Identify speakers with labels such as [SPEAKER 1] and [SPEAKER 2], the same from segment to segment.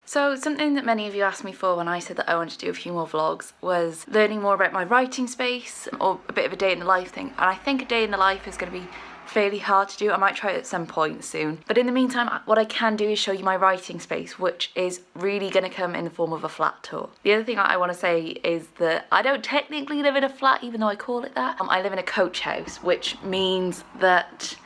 [SPEAKER 1] So something that many of you asked me for when I said that I wanted to do a few more vlogs was learning more about my writing space, or a bit of a day in the life thing. And I think a day in the life is going to be fairly hard to do. I might try it at some point soon. But in the meantime, what I can do is show you my writing space, which is really going to come in the form of a flat tour. The other thing I want to say is that I don't technically live in a flat, even though I call it that. I live in a coach house, which means that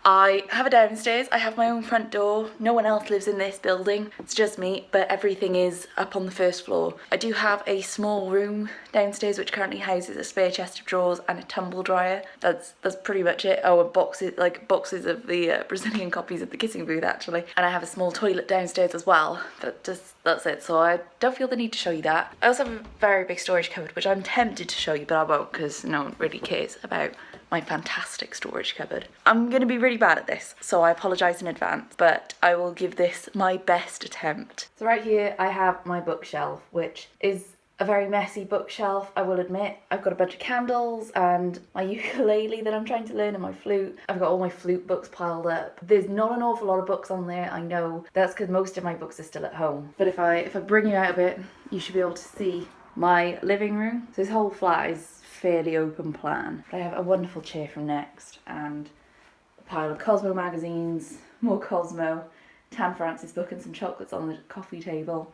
[SPEAKER 1] I have a downstairs, I have my own front door, no one else lives in this building, it's just me, but everything is up on the first floor. I do have a small room downstairs which currently houses a spare chest of drawers and a tumble dryer. That's pretty much it. Oh, and boxes of the Brazilian copies of The Kissing Booth actually. And I have a small toilet downstairs as well, but that's it, so I don't feel the need to show you that. I also have a very big storage cupboard, which I'm tempted to show you, but I won't because no one really cares about my fantastic storage cupboard. I'm going to be really bad at this, so I apologise in advance, but I will give this my best attempt. So right here I have my bookshelf, which is a very messy bookshelf, I will admit. I've got a bunch of candles and my ukulele that I'm trying to learn and my flute. I've got all my flute books piled up. There's not an awful lot of books on there, I know. That's because most of my books are still at home. But if I bring you out a bit, you should be able to see my living room. So this whole flat is fairly open plan. I have a wonderful chair from Next and a pile of Cosmo magazines, more Cosmo, Tan Francis book and some chocolates on the coffee table.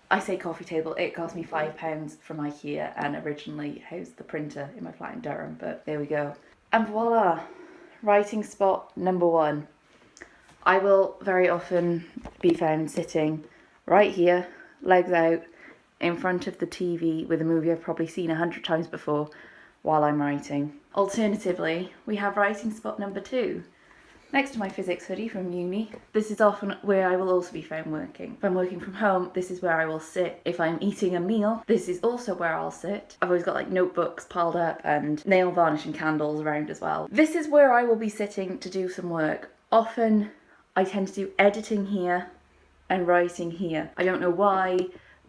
[SPEAKER 1] I say coffee table, it cost me £5 from IKEA and originally housed the printer in my flat in Durham, but there we go. And voila, writing spot number 1. I will very often be found sitting right here, legs out, in front of the TV with a movie I've probably seen 100 times before while I'm writing. Alternatively, we have writing spot number 2, next to my physics hoodie from uni. This is often where I will also be found working. If I'm working from home, this is where I will sit. If I'm eating a meal, this is also where I'll sit. I've always got like notebooks piled up and nail varnish and candles around as well. This is where I will be sitting to do some work. Often I tend to do editing here and writing here. I don't know why,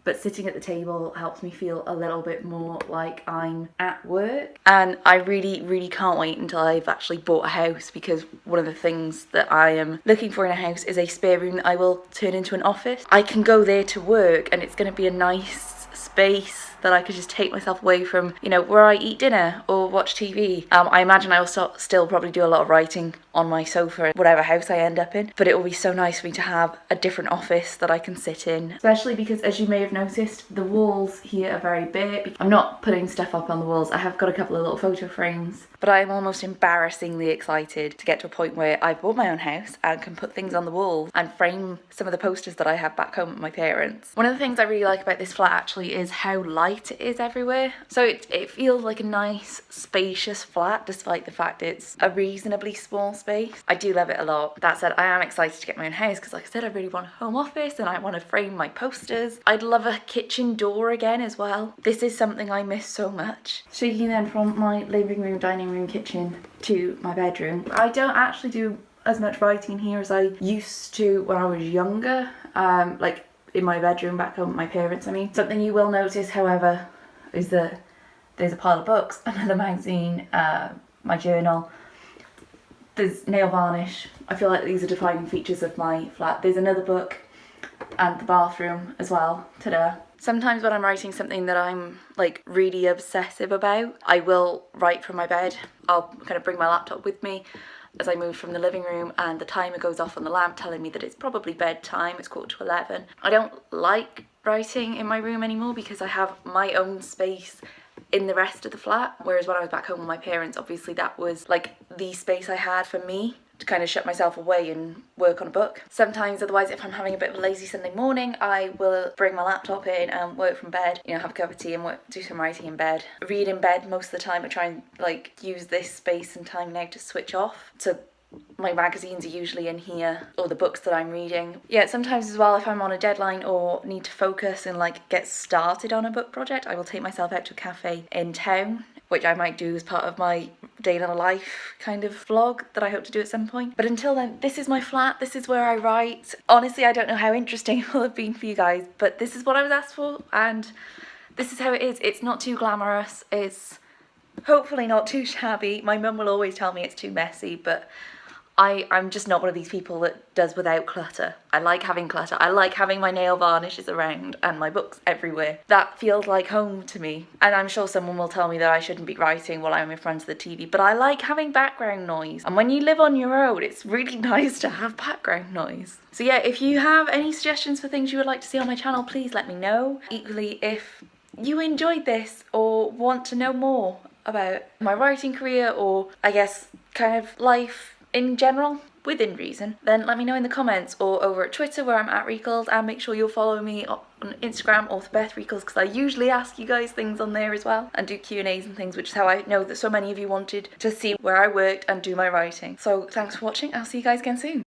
[SPEAKER 1] but sitting at the table helps me feel a little bit more like I'm at work. And I really, really can't wait until I've actually bought a house, because one of the things that I am looking for in a house is a spare room that I will turn into an office. I can go there to work and it's going to be a nice space that I could just take myself away from, you know, where I eat dinner or watch TV. I imagine I will still probably do a lot of writing on my sofa, whatever house I end up in, but it will be so nice for me to have a different office that I can sit in. Especially because, as you may have noticed, the walls here are very bare. I'm not putting stuff up on the walls. I have got a couple of little photo frames, but I'm almost embarrassingly excited to get to a point where I've bought my own house and can put things on the walls and frame some of the posters that I have back home at my parents'. One of the things I really like about this flat actually is how light it is everywhere. So it feels like a nice, spacious flat, despite the fact it's a reasonably small space. I do love it a lot. That said, I am excited to get my own house because, like I said, I really want a home office and I want to frame my posters. I'd love a kitchen door again as well. This is something I miss so much. Shaking then from my living room, dining room, kitchen to my bedroom. I don't actually do as much writing in here as I used to when I was younger. Like in my bedroom back home with my parents, I mean. Something you will notice, however, is that there's a pile of books, another magazine, my journal, there's nail varnish. I feel like these are defining features of my flat. There's another book and the bathroom as well. Ta-da. Sometimes when I'm writing something that I'm like really obsessive about, I will write from my bed. I'll kind of bring my laptop with me as I move from the living room and the timer goes off on the lamp telling me that it's probably bedtime. It's 11:15. I don't like writing in my room anymore because I have my own space in the rest of the flat, whereas when I was back home with my parents, obviously that was like the space I had for me to kind of shut myself away and work on a book. Sometimes, otherwise, if I'm having a bit of a lazy Sunday morning, I will bring my laptop in and work from bed, you know, have a cup of tea and do some writing in bed. Read in bed most of the time. I try and like use this space and time now to switch off. So my magazines are usually in here, or the books that I'm reading. Yeah, sometimes as well, if I'm on a deadline or need to focus and like get started on a book project, I will take myself out to a cafe in town, which I might do as part of my day in a life kind of vlog that I hope to do at some point. But until then, this is my flat, this is where I write. Honestly, I don't know how interesting it will have been for you guys, but this is what I was asked for and this is how it is. It's not too glamorous, it's hopefully not too shabby. My mum will always tell me it's too messy, but I'm just not one of these people that does without clutter. I like having clutter. I like having my nail varnishes around and my books everywhere. That feels like home to me. And I'm sure someone will tell me that I shouldn't be writing while I'm in front of the TV, but I like having background noise. And when you live on your own, it's really nice to have background noise. So yeah, if you have any suggestions for things you would like to see on my channel, please let me know. Equally, if you enjoyed this or want to know more about my writing career, or I guess kind of life in general, within reason, then let me know in the comments or over at Twitter where I'm at Recalls, and make sure you'll follow me on Instagram, Author Beth Recalls, because I usually ask you guys things on there as well and do Q&As and things, which is how I know that so many of you wanted to see where I worked and do my writing. So thanks for watching. I'll see you guys again soon.